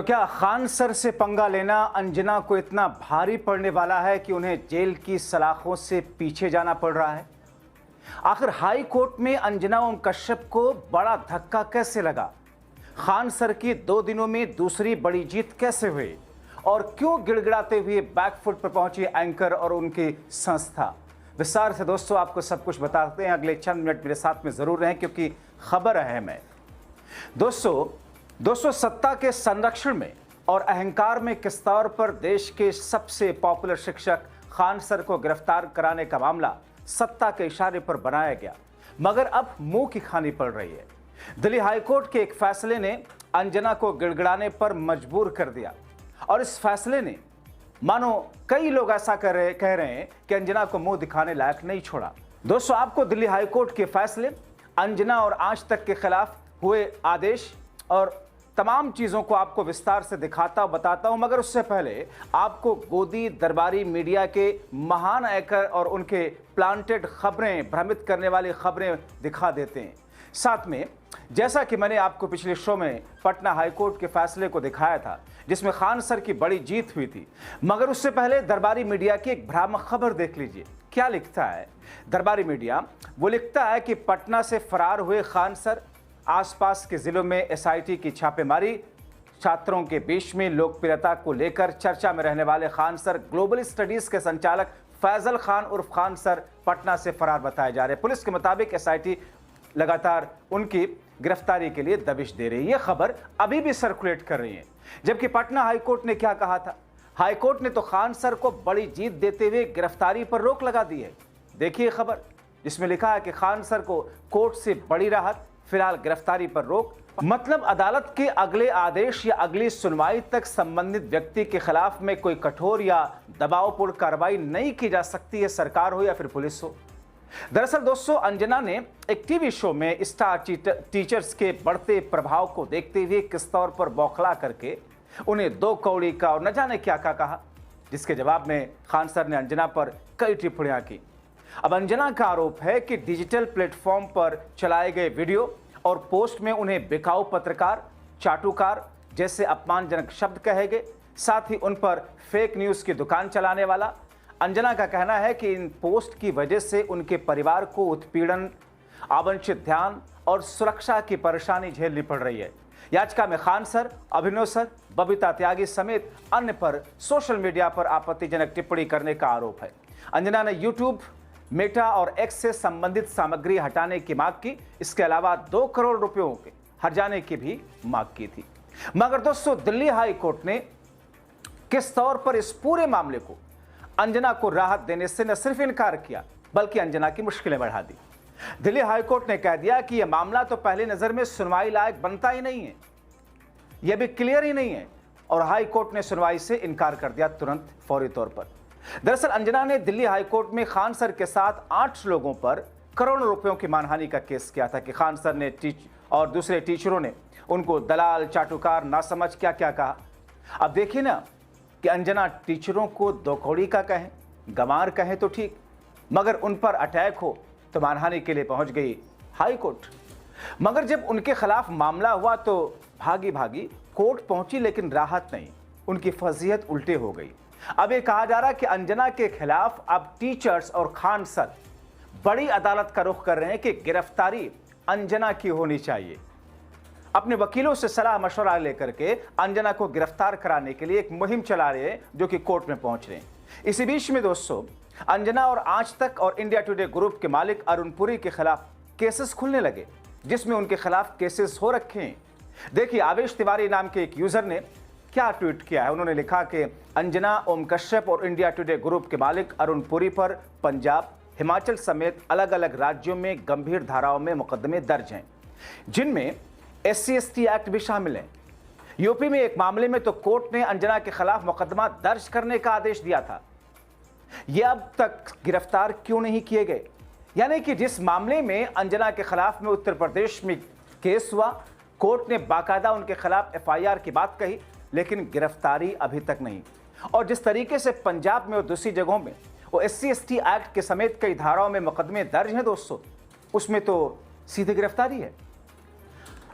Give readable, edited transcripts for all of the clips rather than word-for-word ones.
तो क्या खान सर से पंगा लेना अंजना को इतना भारी पड़ने वाला है कि उन्हें जेल की सलाखों से पीछे जाना पड़ रहा है? आखिर हाई कोर्ट में अंजना ओम कश्यप को बड़ा धक्का कैसे लगा? खान सर की 2 दिनों में दूसरी बड़ी जीत कैसे हुई? और क्यों गिड़गिड़ाते हुए बैकफुट पर पहुंची एंकर और उनकी संस्था? विस्तार से दोस्तों आपको सब कुछ बताते हैं। अगले चंद मिनट मेरे साथ में जरूर रहें क्योंकि खबर अहम है। दोस्तों सत्ता के संरक्षण में और अहंकार में किस तौर पर देश के सबसे पॉपुलर शिक्षक खान सर को गिरफ्तार कराने का मामला सत्ता के इशारे पर बनाया गया, मगर अब मुंह की खानी पड़ रही है। दिल्ली हाईकोर्ट के एक फैसले ने अंजना को गिड़गिड़ाने पर मजबूर कर दिया और इस फैसले ने मानो कई लोग ऐसा कह रहे हैं कि अंजना को मुंह दिखाने लायक नहीं छोड़ा। दोस्तों आपको दिल्ली हाईकोर्ट के फैसले, अंजना और आज तक के खिलाफ हुए आदेश और तमाम चीज़ों को आपको विस्तार से दिखाता और बताता हूं, मगर उससे पहले आपको गोदी दरबारी मीडिया के महान एंकर और उनके प्लांटेड खबरें, भ्रमित करने वाली खबरें दिखा देते हैं। साथ में जैसा कि मैंने आपको पिछले शो में पटना हाईकोर्ट के फैसले को दिखाया था जिसमें खान सर की बड़ी जीत हुई थी, मगर उससे पहले दरबारी मीडिया की एक भ्रामक खबर देख लीजिए। क्या लिखता है दरबारी मीडिया? वो लिखता है कि पटना से फरार हुए खान सर, आसपास के जिलों में एसआईटी की छापेमारी, छात्रों के बीच में लोकप्रियता को लेकर चर्चा में रहने वाले खान सर ग्लोबल स्टडीज के संचालक फैजल खान उर्फ खान सर पटना से फरार बताए जा रहे हैं। पुलिस के मुताबिक एसआईटी लगातार उनकी गिरफ्तारी के लिए दबिश दे रही है। यह खबर अभी भी सर्कुलेट कर रही है। जबकि पटना हाईकोर्ट ने क्या कहा था? हाईकोर्ट ने तो खान सर को बड़ी जीत देते हुए गिरफ्तारी पर रोक लगा दी है। देखिए खबर जिसमें लिखा है कि खान सर को कोर्ट से बड़ी राहत, फिलहाल गिरफ्तारी पर रोक। मतलब अदालत के अगले आदेश या अगली सुनवाई तक संबंधित व्यक्ति के खिलाफ में कोई कठोर या दबावपूर्ण कार्रवाई नहीं की जा सकती है, सरकार हो या फिर पुलिस हो। दरअसल दोस्तों अंजना ने एक टीवी शो में स्टार टीचर्स के बढ़ते प्रभाव को देखते हुए किस तौर पर बौखला करके उन्हें 2 कौड़ी का और न जाने क्या क्या कहा, जिसके जवाब में खान सर ने अंजना पर कई टिप्पणियां की। अब अंजना का आरोप है कि डिजिटल प्लेटफॉर्म पर चलाए गए वीडियो और पोस्ट में उन्हें बिकाऊ पत्रकार, चाटुकार जैसे अपमानजनक शब्द कहे गए, साथ ही उन पर फेक न्यूज़ की दुकान चलाने वाला। अंजना का कहना है कि इन पोस्ट की वजह से उनके परिवार को उत्पीड़न, अवांछित ध्यान और सुरक्षा की परेशानी झेलनी पड़ रही है। याचिका में खान सर, अभिनव सर, बबीता त्यागी समेत अन्य पर सोशल मीडिया पर आपत्तिजनक टिप्पणी करने का आरोप है। अंजना ने यूट्यूब, मेटा और एक्स से संबंधित सामग्री हटाने की मांग की। इसके अलावा 2 करोड़ रुपयों के हर्जाने की भी मांग की थी। मगर दोस्तों दिल्ली हाई कोर्ट ने किस तौर पर इस पूरे मामले को अंजना को राहत देने से न सिर्फ इनकार किया बल्कि अंजना की मुश्किलें बढ़ा दी। दिल्ली हाई कोर्ट ने कह दिया कि यह मामला तो पहली नजर में सुनवाई लायक बनता ही नहीं है, यह भी क्लियर ही नहीं है, और हाई कोर्ट ने सुनवाई से इनकार कर दिया तुरंत, फौरी तौर पर। दरअसल अंजना ने दिल्ली हाईकोर्ट में खान सर के साथ 8 लोगों पर करोड़ों रुपयों की मानहानि का केस किया था कि खान सर ने और दूसरे टीचरों ने उनको दलाल, चाटुकार, नासमझ क्या क्या कहा। अब देखिए ना कि अंजना टीचरों को 2 कौड़ी का कहें, गंवार कहें तो ठीक, मगर उन पर अटैक हो तो मानहानि के लिए पहुंच गई हाई कोर्ट। मगर जब उनके खिलाफ मामला हुआ तो भागी भागी कोर्ट पहुंची, लेकिन राहत नहीं, उनकी फजीहत उल्टे हो गई। अब यह कहा जा रहा है कि अंजना के खिलाफ अब टीचर्स और खान सर बड़ी अदालत का रुख कर रहे हैं कि गिरफ्तारी अंजना की होनी चाहिए। अपने वकीलों से सलाह मशवरा लेकर के अंजना को गिरफ्तार कराने के लिए एक मुहिम चला रहे हैं जो कि कोर्ट में पहुंच रहे हैं। इसी बीच में दोस्तों अंजना और आज तक और इंडिया टुडे ग्रुप के मालिक अरुण पुरी के खिलाफ केसेस खुलने लगे, जिसमें उनके खिलाफ केसेस हो रखे हैं। देखिए आवेश तिवारी नाम के एक यूजर ने क्या ट्वीट किया है। उन्होंने लिखा कि अंजना ओम कश्यप और इंडिया टुडे ग्रुप के मालिक अरुण पुरी पर पंजाब, हिमाचल समेत अलग अलग राज्यों में गंभीर धाराओं में मुकदमे दर्ज हैं, जिनमें SC/ST एक्ट भी शामिल है। यूपी में एक मामले में तो कोर्ट ने अंजना के खिलाफ मुकदमा दर्ज करने का आदेश दिया था। यह अब तक गिरफ्तार क्यों नहीं किए गए? यानी कि जिस मामले में अंजना के खिलाफ में उत्तर प्रदेश में केस हुआ, कोर्ट ने बाकायदा उनके खिलाफ FIR की बात कही, लेकिन गिरफ्तारी अभी तक नहीं। और जिस तरीके से पंजाब में और दूसरी जगहों में वो SC/ST एक्ट के समेत कई धाराओं में मुकदमे दर्ज हैं दोस्तों, उसमें तो सीधी गिरफ्तारी है।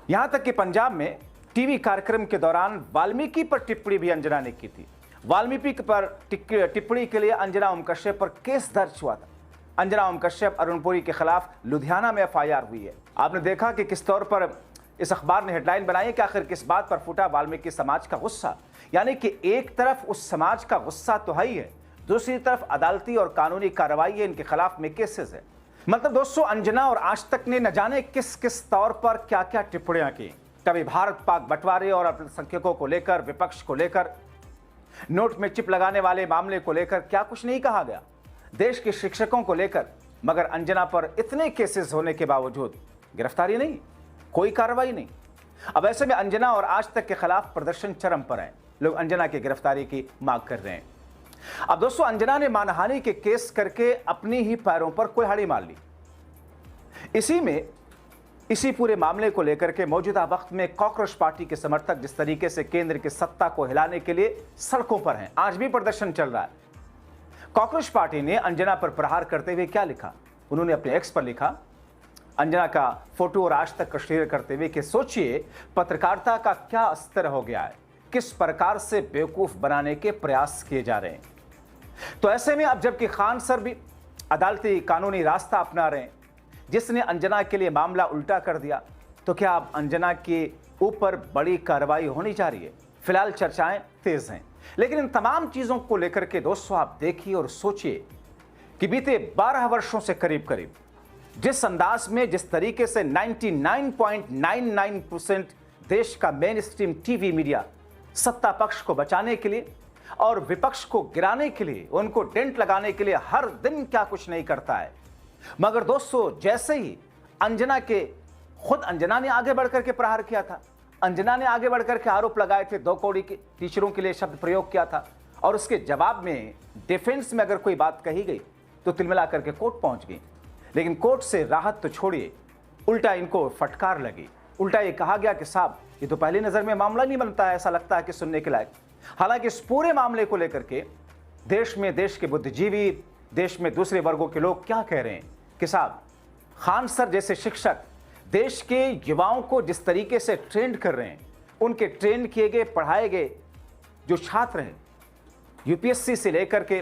यहां तक कि पंजाब में टीवी कार्यक्रम के दौरान वाल्मीकि पर टिप्पणी भी अंजना ने की थी। वाल्मीकि पर टिप्पणी के लिए अंजना ओम कश्यप पर केस दर्ज हुआ था। अंजना ओम कश्यप अरुण पुरी के खिलाफ लुधियाना में एफआईआर हुई है। आपने देखा कि किस तौर पर इस अखबार ने हेडलाइन बनाई कि आखिर किस बात पर फूटा वाल्मीकि समाज का गुस्सा। यानी कि एक तरफ उस समाज का गुस्सा तो है ही है, दूसरी तरफ अदालती और कानूनी कार्रवाई है, इनके खिलाफ में केसेस है। मतलब दोस्तों, अंजना और आज तक ने न जाने किस किस तौर पर क्या क्या टिप्पणियां की। कभी भारत पाक बंटवारे और अल्पसंख्यकों को लेकर, विपक्ष को लेकर, नोट में चिप लगाने वाले मामले को लेकर क्या कुछ नहीं कहा गया, देश के शिक्षकों को लेकर। मगर अंजना पर इतने केसेस होने के बावजूद गिरफ्तारी नहीं, कोई कार्रवाई नहीं। अब ऐसे में अंजना और आज तक के खिलाफ प्रदर्शन चरम पर है। लोग अंजना की गिरफ्तारी की मांग कर रहे हैं। अब दोस्तों, अंजना ने मानहानि के केस करके अपनी ही पैरों पर कुल्हाड़ी मार ली। इसी पूरे मामले को लेकर के मौजूदा वक्त में कॉकरोच पार्टी के समर्थक जिस तरीके से केंद्र की सत्ता को हिलाने के लिए सड़कों पर हैं, आज भी प्रदर्शन चल रहा है। कॉकरोच पार्टी ने अंजना पर प्रहार करते हुए क्या लिखा? उन्होंने अपने एक्स पर लिखा, अंजना का फोटो और आज तक का शेयर करते हुए कि सोचिए पत्रकारिता का क्या स्तर हो गया है, किस प्रकार से बेवकूफ बनाने के प्रयास किए जा रहे हैं। तो ऐसे में अब जबकि खान सर भी अदालती कानूनी रास्ता अपना रहे हैं, जिसने अंजना के लिए मामला उल्टा कर दिया, तो क्या अब अंजना के ऊपर बड़ी कार्रवाई होने जा रही है? फिलहाल चर्चाएं तेज हैं, लेकिन इन तमाम चीजों को लेकर के दोस्तों आप देखिए और सोचिए कि बीते 12 वर्षों से करीब करीब जिस अंदाज में, जिस तरीके से 99.99% देश का मेन स्ट्रीम टीवी मीडिया सत्ता पक्ष को बचाने के लिए और विपक्ष को गिराने के लिए, उनको डेंट लगाने के लिए हर दिन क्या कुछ नहीं करता है। मगर दोस्तों, जैसे ही खुद अंजना ने आगे बढ़कर के प्रहार किया था, अंजना ने आगे बढ़कर के आरोप लगाए थे, 2 कौड़ी के टीचरों के लिए शब्द प्रयोग किया था, और उसके जवाब में डिफेंस में अगर कोई बात कही गई तो तिलमिला करके कोर्ट पहुंच गई। लेकिन कोर्ट से राहत तो छोड़िए, उल्टा इनको फटकार लगी। उल्टा ये कहा गया कि साहब, ये तो पहली नजर में मामला नहीं बनता है, ऐसा लगता है कि सुनने के लायक। हालांकि इस पूरे मामले को लेकर के देश के बुद्धिजीवी, देश में दूसरे वर्गों के लोग क्या कह रहे हैं कि साहब, खान सर जैसे शिक्षक देश के युवाओं को जिस तरीके से ट्रेंड कर रहे हैं, उनके ट्रेंड किए गए, पढ़ाए गए जो छात्र हैं, यूपीएससी से लेकर के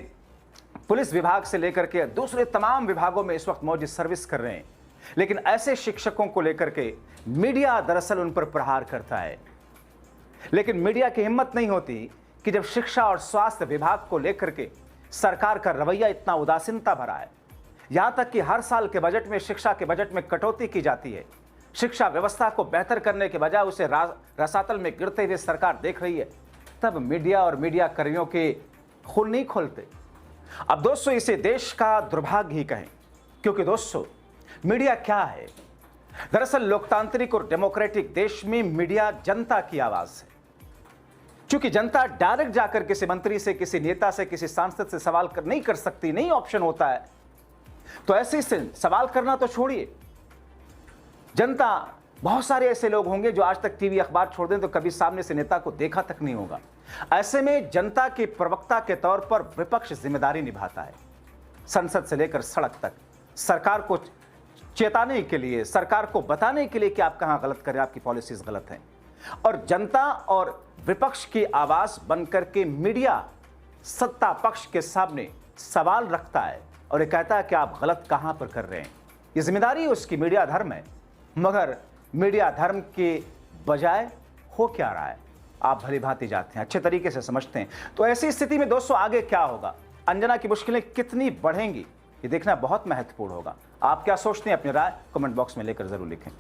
पुलिस विभाग से लेकर के दूसरे तमाम विभागों में इस वक्त मौजूद सर्विस कर रहे हैं, लेकिन ऐसे शिक्षकों को लेकर के मीडिया दरअसल उन पर प्रहार करता है। लेकिन मीडिया की हिम्मत नहीं होती कि जब शिक्षा और स्वास्थ्य विभाग को लेकर के सरकार का रवैया इतना उदासीनता भरा है, यहां तक कि हर साल के बजट में, शिक्षा के बजट में कटौती की जाती है, शिक्षा व्यवस्था को बेहतर करने के बजाय उसे रसातल में गिरते हुए सरकार देख रही है, तब मीडिया और मीडिया कर्मियों के खुल नहीं खोलते। अब दोस्तों, इसे देश का दुर्भाग्य ही कहें, क्योंकि दोस्तों मीडिया क्या है? दरअसल लोकतांत्रिक और डेमोक्रेटिक देश में मीडिया जनता की आवाज है। क्योंकि जनता डायरेक्ट जाकर किसी मंत्री से, किसी नेता से, किसी सांसद से सवाल नहीं कर सकती, नहीं ऑप्शन होता है, तो ऐसे से सवाल करना तो छोड़िए, जनता, बहुत सारे ऐसे लोग होंगे जो आज तक टीवी अखबार छोड़ दें तो कभी सामने से नेता को देखा तक नहीं होगा। ऐसे में जनता के प्रवक्ता के तौर पर विपक्ष जिम्मेदारी निभाता है, संसद से लेकर सड़क तक, सरकार को चेताने के लिए, सरकार को बताने के लिए कि आप कहां गलत कर रहे हैं, आपकी पॉलिसीज गलत हैं। और जनता और विपक्ष की आवाज बनकर के मीडिया सत्ता पक्ष के सामने सवाल रखता है और ये कहता है कि आप गलत कहां पर कर रहे हैं। ये जिम्मेदारी उसकी, मीडिया धर्म है। मगर मीडिया धर्म के बजाय हो क्या रहा है, आप भली भांति जाते हैं, अच्छे तरीके से समझते हैं। तो ऐसी स्थिति में दोस्तों आगे क्या होगा, अंजना की मुश्किलें कितनी बढ़ेंगी, ये देखना बहुत महत्वपूर्ण होगा। आप क्या सोचते हैं, अपनी राय कमेंट बॉक्स में लेकर जरूर लिखें।